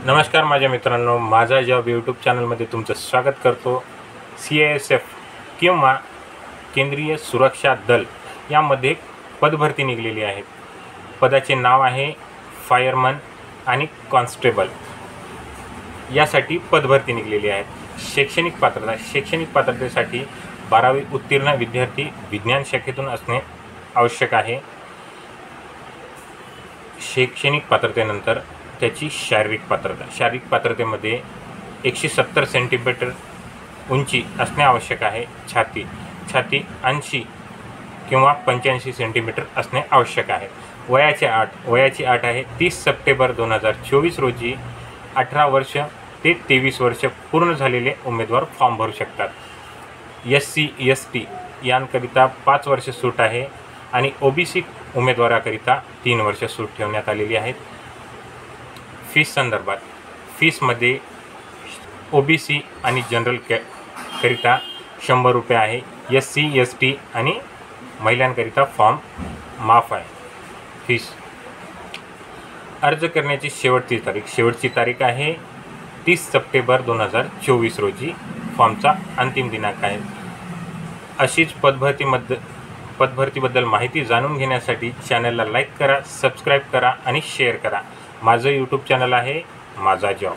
नमस्कार माझ्या मित्रांनो, माझा जॉब यूट्यूब चॅनलमध्ये तुमचं स्वागत करतो। CISF किंवा केंद्रीय सुरक्षा दल यामध्ये पदभरती निघलेली आहे। पदाचे नाव आहे फायरमन आणि कॉन्स्टेबल। यासाठी पदभरती निघलेली आहे। शैक्षणिक पात्रतेसाठी 12वी उत्तीर्ण विद्यार्थी विज्ञान शाखेतून असणे आवश्यक आहे। शैक्षणिक पात्रतेनंतर त्याची शारीरिक पात्रतेमध्ये 170 सेंटीमीटर उंची असणे आवश्यक आहे। छाती 80 किंवा 85 सेंटीमीटर असणे आवश्यक आहे। वयाची अट आहे 30 सप्टेंबर 2024 रोजी 18 वर्ष ते 23 वर्ष पूर्ण झालेले उमेदवार फॉर्म भरू शकतात। SC ST यांकरिता 5 वर्ष सूट आहे आणि OBC उमेदवाराकरिता 3 वर्ष सूट ठेवण्यात आलेली आहे। फीस संदर्भात फीसमध्ये OBC आणि जनरल करिता 100 रुपये आहे। SC ST आणि महिलांकरिता फॉर्म माफ आहे। फीस अर्ज करण्याची शेवटची तारीख आहे 30 सप्टेंबर 2024 रोजी फॉर्मचा अंतिम दिनांक आहे। अशीच पदभरतीबद्दल माहिती जाणून घेण्यासाठी चॅनलला लाईक करा, सबस्क्राईब करा आणि शेअर करा। माझं यूट्यूब चॅनल आहे माझा जॉब।